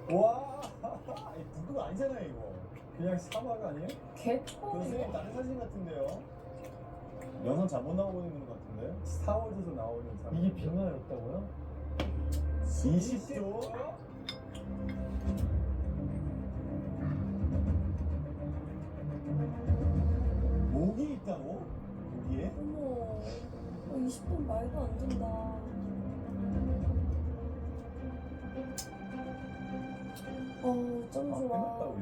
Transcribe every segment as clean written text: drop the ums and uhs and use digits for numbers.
와, 이 북극 아니잖아요 이거. 그냥 사막 아니에요? 개코 선생님 이거. 다른 사진 같은데요? 영상 잘못 나오고 있는 것 같은데? 스타워즈에서 나오는 사람. 이게 빙하였다고요? 20도? 목이 있다고? 여기에? 어머. 20분 말도 안 된다. 좀 아, 좋아. 끝났다 우리.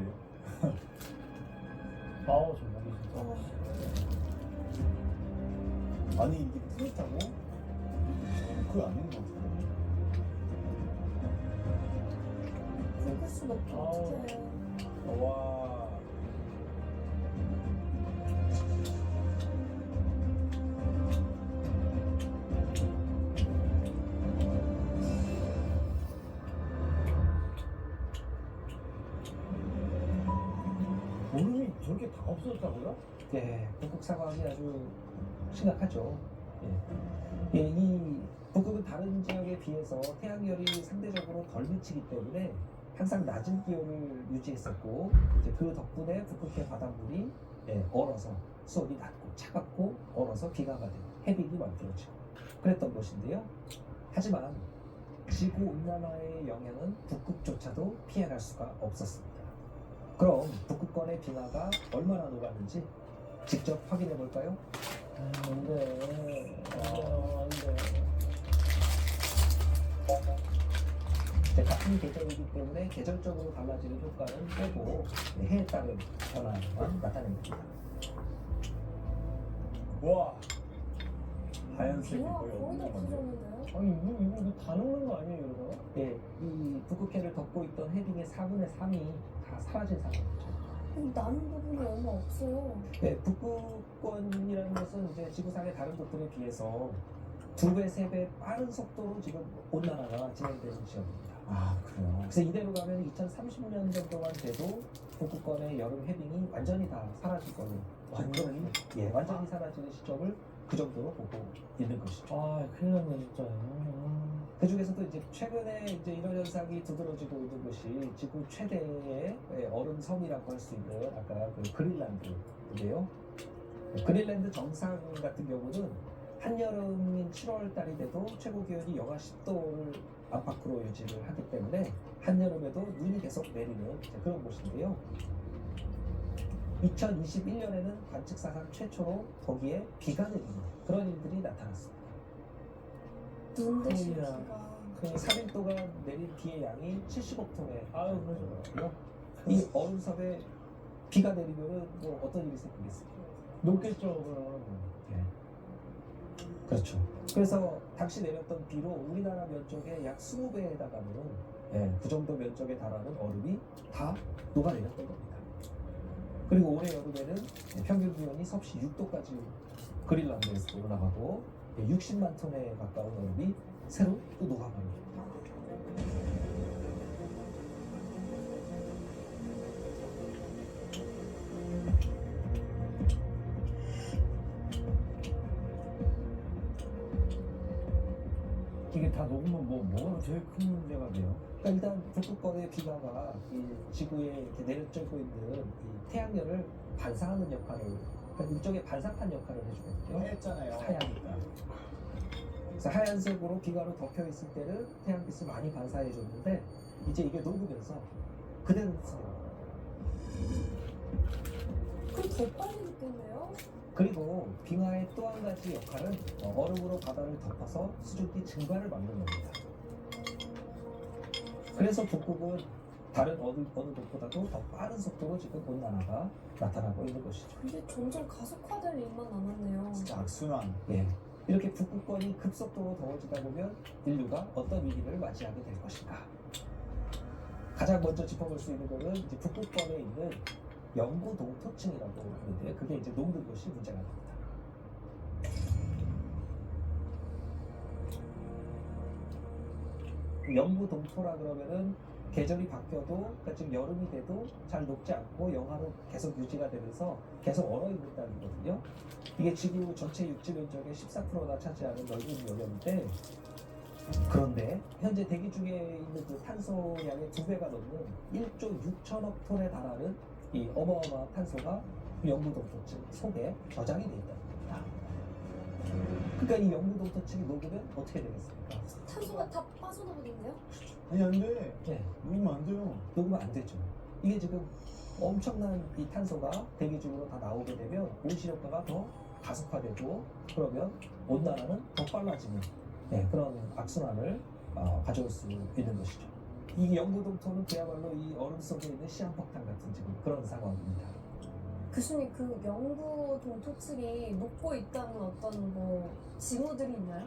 아우 저 목이 진짜. 아니 이게 뿌듯하고? 그거 아닌 것 같은데. 굵을 순 없고 아우. 어떡해. 와. 얼음이 저렇게 다 없어졌다고요? 예, 북극 상황이 아주 심각하죠. 예. 예, 이 북극은 다른 지역에 비해서 태양열이 상대적으로 덜 미치기 때문에 항상 낮은 기온을 유지했었고, 이제 그 덕분에 북극해 바닷물이 얼어서 수온이 낮고 차갑고 얼어서 비가 가는 해빙이 만들어지고 그랬던 것인데요. 하지만 지구 온난화의 영향은 북극조차도 피해갈 수가 없었습니다. 그럼 북극권의 빙하가 얼마나 녹았는지 직접 확인해 볼까요? 안돼. 안돼. 같은 계절이기 때문에 계절적으로 달라지는 효과는 빼고 해에 따른 변화만 나타냅니다. 와. 하얀색이 빙하가 거의 거의 다 없는 건데. 없어졌는데요? 아니 이거 다 녹는 거 아니에요 이러다가? 예, 이 북극해를 덮고 있던 해빙의 4분의 3이 다 사라진 상황이죠. 남은 부분이 얼마 없어요. 예, 북극권이라는 것은 이제 지구상의 다른 곳들에 비해서 2배, 3배 빠른 속도로 지금 온난화가 진행되는 지역입니다. 아 그래요? 그래서 이대로 가면 2030년 정도만 돼도 북극권의 여름 해빙이 완전히 다 사라질 걸로 완전히? 완전히 사라지는 시점을 그 정도로 보고 있는 것이죠. 아 큰일 났네 진짜. 그 중에서도 이제 최근에 이제 이런 현상이 두드러지고 있는 것이 지구 최대의 얼음 섬이라고 할 수 있는 아까 그 그린란드인데요. 그린란드 정상 같은 경우는 한여름인 7월 달이 돼도 최고 기온이 영하 10도를 안팎으로 유지를 하기 때문에 한여름에도 눈이 계속 내리는 그런 곳인데요. 2021년에는 관측사상 최초로 거기에 비가 내리는 그런 일들이 나타났습니다. 눈 대신 큰일이야. 비가. 그 3일 동안 내린 비의 양이 70억 톤에 아유 그러죠. 이 얼음섬에 비가 내리면은 뭐 어떤 일이 생기겠습니까? 녹겠죠 그럼. 그렇죠. 그래서 당시 내렸던 비로 우리나라 면적의 약 20배에 해당하는 그 정도 면적에 달하는 얼음이 다 녹아내렸던 겁니다. 그리고 올해 여름에는 평균 기온이 섭씨 6도까지 그린란드에서 올라가고 60만 톤에 가까운 얼음이 새로 또 녹아버립니다. 이게 다 녹으면 뭐가 제일 큰 문제가 돼요? 그러니까 일단 북극권의 빙하가 이 지구에 이렇게 내려쬐고 있는 이 태양열을 반사하는 역할을, 그러니까 일종의 반사판 역할을 해주거든요. 하얗잖아요. 하얀니까. 그래서 하얀색으로 빙하로 덮여 있을 때는 태양빛을 많이 반사해 줬는데 이제 이게 녹으면서 그대로 흡수돼요. 그럼 더 빨리 녹겠네요? 그리고 빙하의 또 한 가지 역할은 얼음으로 바다를 덮어서 수증기 증발을 막는 겁니다. 그래서 북극은 다른 어느 곳보다도 더 빠른 속도로 지금 온난화가 나타나고 있는 것이죠. 근데 점점 가속화될 일만 남았네요. 진짜 악순환. 예. 이렇게 북극권이 급속도로 더워지다 보면 인류가 어떤 위기를 맞이하게 될 것인가. 가장 먼저 짚어볼 수 있는 것은 이제 북극권에 있는 영구 동토층이라고 하는데 그게 이제 녹는 것이 문제가 됩니다. 영구 동토라 그러면은 계절이 바뀌어도 그러니까 지금 여름이 돼도 잘 녹지 않고 영하로 계속 유지가 되면서 계속 얼어 있는다는 거거든요. 이게 지구 전체 육지 면적의 14%나 차지하는 넓은 영역인데 그런데 현재 대기 중에 있는 그 탄소량의 2배가 넘는 1조 6천억 톤에 달하는 이 어마어마한 탄소가 영구동토층 속에 저장이 돼 있다는 겁니다. 그러니까 이 영구동토층이 녹으면 어떻게 되겠습니까? 탄소가 다 빠져나오는데요? 아니 안 돼. 네, 녹으면 안 돼요. 녹으면 안 되죠. 이게 지금 엄청난 이 탄소가 대기 중으로 다 나오게 되면 온실효과가 더 가속화되고 그러면 온난화는 더 빨라지는 그런 악순환을 가져올 수 있는 것이죠. 이 영구동토는 그야말로 이 얼음 속에 있는 시한폭탄 같은 지금 그런 상황입니다. 교수님 그 영구 동토층이 녹고 있다는 어떤 뭐 징후들이 있나요?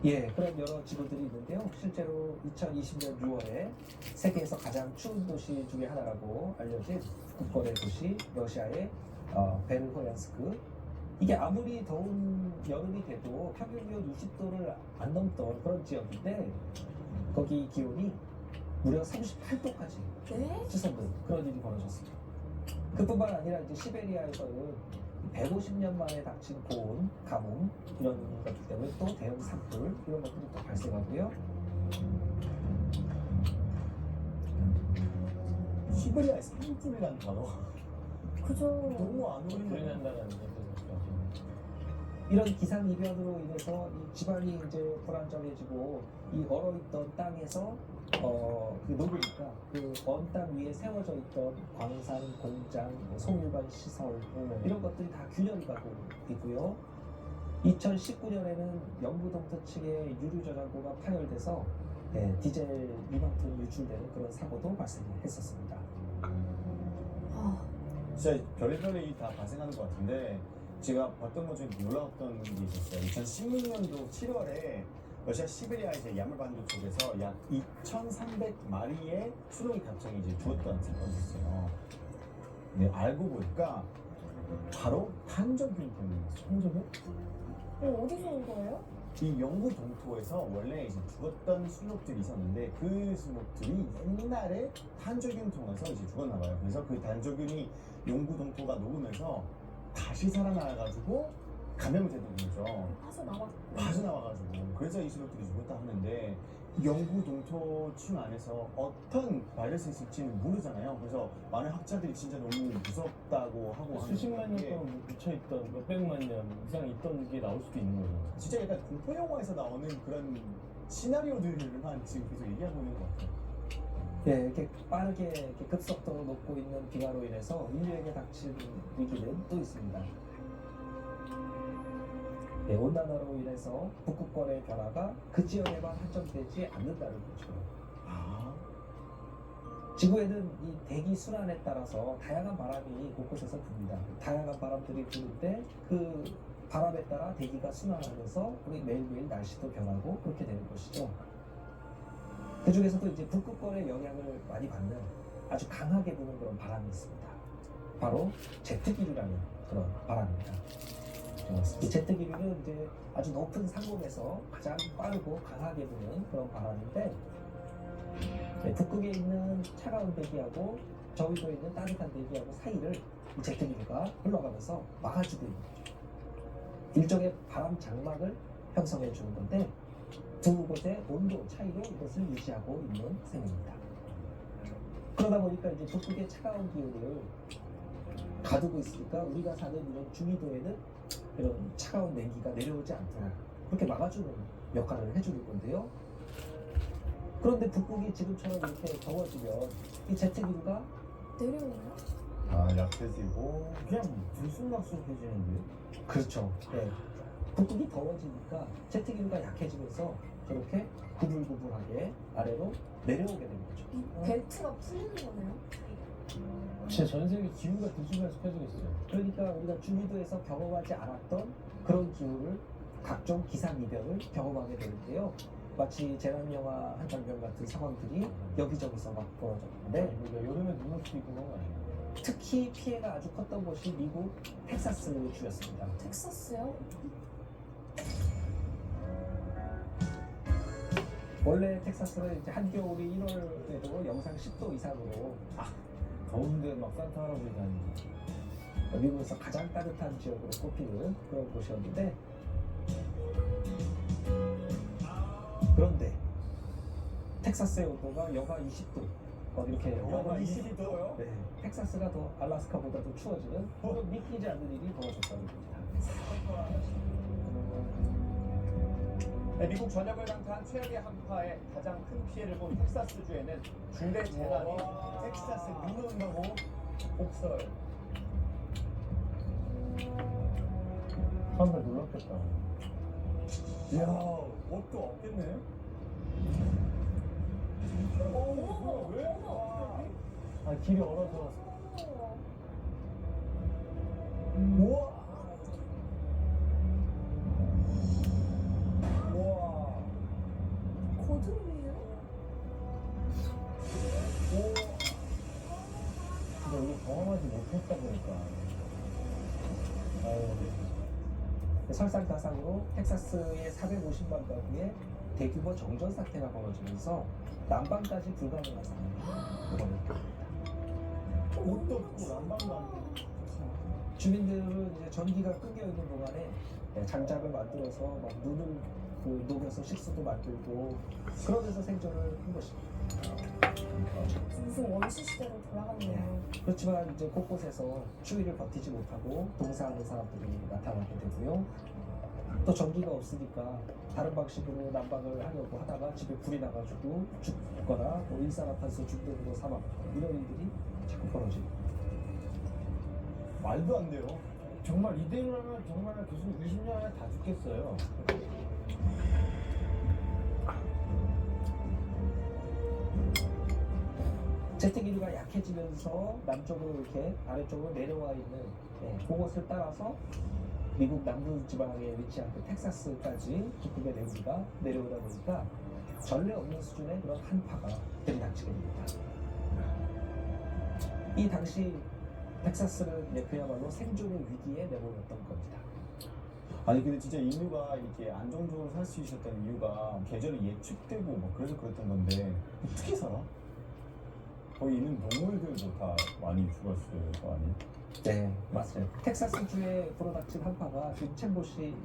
예, 그런 여러 지구들이 있는데요. 실제로 2020년 6월에 세계에서 가장 추운 도시 중에 하나라고 알려진 북극권의 도시 러시아의 베르호얀스크. 이게 아무리 더운 여름이 돼도 평균 기온 20도를 안 넘던 그런 지역인데 거기 기온이 무려 38도까지 네? 치솟는 그런 일이 벌어졌습니다. 그뿐만 아니라 이제 시베리아에서는 150년 만에 닥친 고온, 가뭄 이런 것들 때문에 또 대형 산불 이런 것들이 또 발생하고요. 시베리아의 산불이라는 단어 그죠. 너무 안 어울리는. 이런 기상 이변으로 인해서 이 지방이 이제 불안정해지고 이 얼어있던 땅에서 그 녹으니까 그 언 땅 위에 세워져 있던 광산, 공장, 송일반 시설 이런 것들이 다 균열이 가고 있고요. 2019년에는 영구동토층의 유류 저장고가 파열돼서 디젤 2만 톤 유출되는 그런 사고도 발생했었습니다. 아, 진짜 별의별 일이 다 발생하는 것 같은데 제가 봤던 것 중에 놀라웠던 게 있었어요. 2016년도 7월에 러시아 시베리아에서 야말반도 쪽에서 약 2,300마리의 수록이 갑자기 이제 죽었다는 사건이 있어요. 근데 알고 보니까 바로 탄저균 때문이었어요. 탄저균? 어디서 온 거예요? 이 영구 동토에서 원래 이제 죽었던 순록들이 있었는데 그 순록들이 옛날에 탄저균 통해서 이제 죽었나 봐요. 그래서 그 탄저균이 영구 동토가 녹으면서 다시 살아나가지고 감염이 되는 거죠. 빠져나와가지고 그래서 이 순록들이 죽었다 하는데 영구 동토층 안에서 어떤 바이러스 있을지는 모르잖아요. 그래서 많은 학자들이 진짜 너무 무섭다고 하고 수십만 년 게 동안 묻혀있던 몇백만 년 이상 있던 게 나올 수도 있는 거죠. 진짜 약간 공포 영화에서 나오는 그런 시나리오들만 지금 계속 얘기하고 있는 것 같아요. 네, 이렇게 빠르게 이렇게 급속도로 녹고 있는 빙하로 인해서 인류에게 닥친 위기는 또 있습니다. 네, 온난화로 인해서 북극권의 변화가 그 지역에만 한정되지 않는다는 거죠. 아, 지구에는 이 대기 순환에 따라서 다양한 바람이 곳곳에서 붑니다. 다양한 바람들이 부는데 그 바람에 따라 대기가 순환하면서 우리 매일매일 날씨도 변하고 그렇게 되는 것이죠. 그 중에서도 이제 북극권의 영향을 많이 받는 아주 강하게 부는 그런 바람이 있습니다. 바로 제트기류라는 그런 바람입니다. 이 제트기류는 이제 아주 높은 상공에서 가장 빠르고 강하게 부는 그런 바람인데 북극에 있는 차가운 대기하고 저위도에 있는 따뜻한 대기하고 사이를 이 제트기류가 흘러가면서 막아주고 있는 거죠. 일종의 바람 장막을 형성해 주는 건데 두 곳의 온도 차이로 이것을 유지하고 있는 셈입니다. 그러다 보니까 이제 북극의 차가운 기운을 가두고 있으니까 우리가 사는 이런 중위도에는 이런 차가운 냉기가 내려오지 않도록 그렇게 막아주는 역할을 해주는 건데요. 그런데 북극이 지금처럼 이렇게 더워지면 이 제트기류가 내려오나요? 아 약해지고 그냥 들쑥날쑥해지는데. 그렇죠. 네. 북극이 더워지니까 제트기류가 약해지면서 저렇게 구불구불하게 아래로 내려오게 되는 거죠. 이 벨트가 풀리는 거네요? 진짜 전 세계 기후가 들쑥날쑥해지고 있어요. 그러니까 우리가 중위도에서 경험하지 않았던 그런 기후를 각종 기상이변을 경험하게 되는데요. 마치 재난영화 한 장면 같은 상황들이 여기저기서 막 벌어졌는데 우리가 여름에 눈 올 수도 있고 그런 거 아니에요? 특히 피해가 아주 컸던 곳이 미국 텍사스 주였습니다. 텍사스요? 원래 텍사스는 이제 한겨울이 1월에도 영상 10도 이상으로 더운데 막 산타 할아버지 다니고. 미국에서 가장 따뜻한 지역으로 꼽히는 그런 곳이었는데 그런데 텍사스의 온도가 영하 20도 이렇게 영하 20도요? 네, 텍사스가 더 알라스카보다 더 추워지는 믿기지 않는 일이 벌어졌다고 봅니다. 네, 미국 전역을 강타한 최악의 한파에 가장 큰 피해를 본 텍사스주에는 중대 재난이 텍사스 눈 온다고? 폭설. 사람들 놀랐겠다. 이야, 옷도 없겠네. 어머, 왜? 어머. 아, 길이 얼어서. 우와. 우와. 거듭이에요? 근데 우리 경험하지 못했다 보니까. 아유, 설상가상으로 텍사스의 450만 가구에 대규모 정전 사태가 벌어지면서 난방까지 불가능한 상황이 벌어졌다. 옷도 없고 난방도 안 돼. 주민들은 이제 전기가 끊겨 있는 동안에 장작을 만들어서 막 눈을 녹여서 식수도 만들고 그러면서 생존을 한 것입니다. 무슨 원시 시대로 돌아갔네요. 그렇지만 이제 곳곳에서 추위를 버티지 못하고 동사하는 사람들이 나타나게 되고요. 또 전기가 없으니까 다른 방식으로 난방을 하려고 하다가 집에 불이 나가지고 죽거나 뭐 일산화탄소 중독으로 사망하고 이런 일들이 자꾸 벌어집니다. 말도 안 돼요. 정말 이대로라면 정말 교수님 20년 안에 다 죽겠어요. 재택기류가 약해지면서 남쪽으로 이렇게 아래쪽으로 내려와 있는 그곳을 따라서 미국 남부 지방에 위치한 그 텍사스까지 북극의 내부가 내려오다 보니까 전례 없는 수준의 그런 한파가 들이닥치게 됩니다. 이 당시 텍사스는 그야말로 생존의 위기에 내몰렸던 겁니다. 아니 근데 진짜 인류가 이렇게 안정적으로 살 수 있었던 이유가 계절이 예측되고 뭐 그래서 그랬던 건데 어떻게 살아? 거기 있는 동물들도 다 많이 죽었을 거 아니에요? 네, 맞아요. 텍사스주에 불어닥친 한파가 지금 챔보시